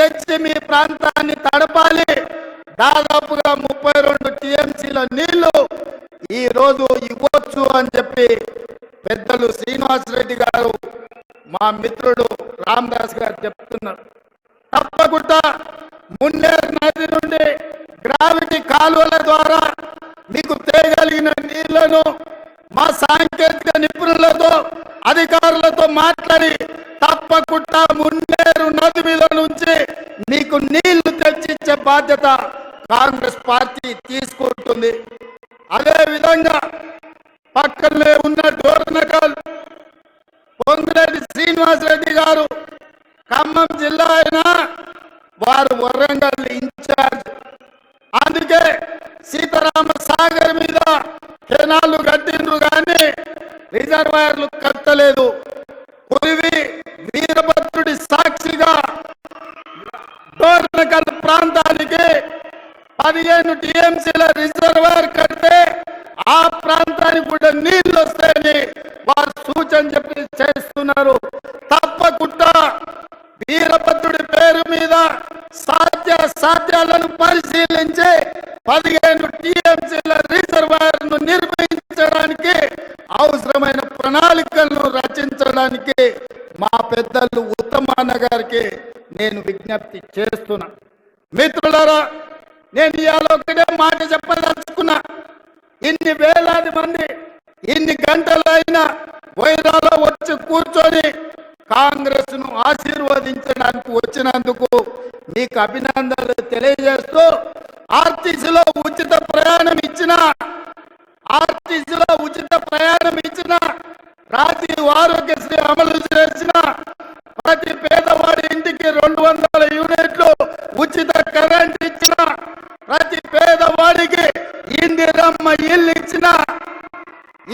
తెచ్చి మీ ప్రాంతాన్ని తడపాలి. దాదాపుగా 32 టీఎంసీల నీళ్లు ఈ రోజు ఇవ్వచ్చు అని చెప్పి పెద్దలు శ్రీనివాసరెడ్డి గారు, మా మిత్రుడు రామదాస్ గారు చెప్తున్నారు. తప్పకుండా మున్నేరు నది నుండి గ్రావిటీ కాలువల ద్వారా మీకు తేగలిగిన నీళ్లను మా సాంకేతిక నిపుణులతో అధికారులతో మాట్లాడి తప్పకుండా మున్నేరు నది మీద నుంచి మీకు నీళ్లు తెచ్చిచ్చే బాధ్యత కాంగ్రెస్ పార్టీ తీసుకుంటుంది. అదే విధంగా పక్కనే ఉన్న డోర్నకల్ పొంగిరెడ్డి శ్రీనివాసరెడ్డి గారు ఖమ్మం జిల్లా అయినా వారు వరంగల్ ఇన్ఛార్జ్. అందుకే సీతారామ సాగర్ మీద కెనాలు కట్టిండ్రు కానీ రిజర్వాయర్లు కట్టలేదు. పులివి వీరభద్రుడి సాక్షిగా డోర్నకల్ ప్రాంతానికి 15 టీఎంసీల రిజర్వాయర్ కడితే ఆ ప్రాంతానికి కూడా నీళ్లు వస్తాయని వారు సూచన చెప్పి చేస్తున్నారు. తప్పకుండా వీరభద్రుడి పేరు మీద సాధ్యాలను పరిశీలించి 15 టీఎంసీల రిజర్వాయర్ ను నిర్మించడానికి అవసరమైన ప్రణాళికలను రచించడానికి మా పెద్దలు ఉత్తమన్న గారికి నేను విజ్ఞప్తి చేస్తున్నా. మిత్రులారా, నేను ఇవాళ ఒకటే మాట చెప్పదలుచుకున్నా. ఇన్ని వేలాది మంది ఇన్ని గంటలైనా వైరాలో వచ్చి కూర్చొని కాంగ్రెస్ ను ఆశీర్వదించడానికి వచ్చినందుకు మీకు అభినందనలు తెలియజేస్తూ, ఆర్టీసీలో ఉచిత ప్రయాణం ఇచ్చిన రాజీవ్ ఆరోగ్యశ్రీ అమలు చేసిన ప్రతి పేదవాడి ఇంటికి 200 యూనిట్లు ఉచిత కరెంట్ ఇచ్చిన ప్రతి పేదవాడికి ఇందిరమ్మ ఇల్లు ఇచ్చిన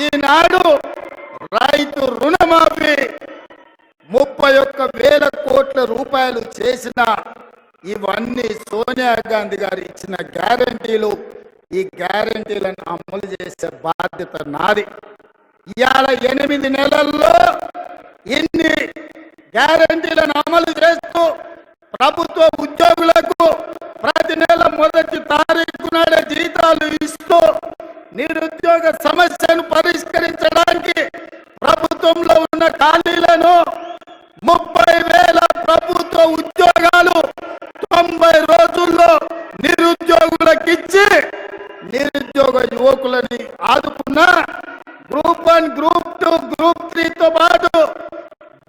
ఈనాడు రైతు రుణమాఫీ 31,000 కోట్ల రూపాయలు చేసిన ఇవన్నీ సోనియా గాంధీ గారు ఇచ్చిన గ్యారంటీలు. ఈ గ్యారంటీలను అమలు చేసే బాధ్యత నాది. ఇవాళ 8 నెలల్లో ఇన్ని గ్యారంటీలను అమలు చేస్తూ ప్రభుత్వ ఉద్యోగులకు ప్రతి నెల 1వ తారీఖు నాడే జీతాలు ఇస్తూ నిరుద్యోగ సమస్యను పరిష్కరించడానికి ప్రభుత్వంలో ఉన్న ఖాళీలను 30,000 ప్రభుత్వ ఉద్యోగాలు 90 రోజుల్లో నిరుద్యోగులకిచ్చి నిరుద్యోగ యువకులని ఆదుకున్న గ్రూప్ 1, గ్రూప్ 2, గ్రూప్ 3తో పాటు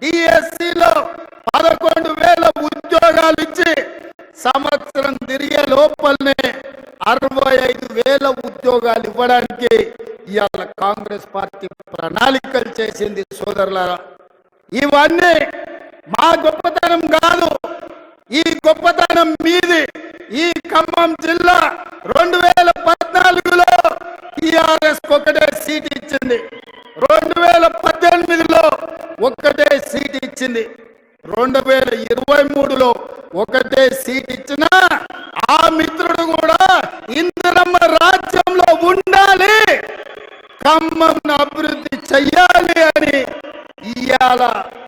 డిఎస్సిలో 11,000 ఉద్యోగాలు ఇచ్చి సంవత్సరం తిరిగే లోపలనే 65,000 ఉద్యోగాలు ఇవ్వడానికి ఇవాళ కాంగ్రెస్ పార్టీ ప్రణాళికలు చేసింది. సోదరులారా, ఇవన్నీ మా గొప్పతనం కాదు, ఈ గొప్పతనం మీది. ఈ ఖమ్మం జిల్లా 2014లో టిఆర్ఎస్ ఒకటే సీట్ ఇచ్చింది, 2018లో ఒకటే సీట్ ఇచ్చింది, 2023లో ఒకటే సీట్ ఇచ్చిన ఆ మిత్రుడు కూడా ఇందిరమ్మ రాజ్యంలో ఉండాలి, ఖమ్మంను అభివృద్ధి చెయ్యాలి అని ఇవాళ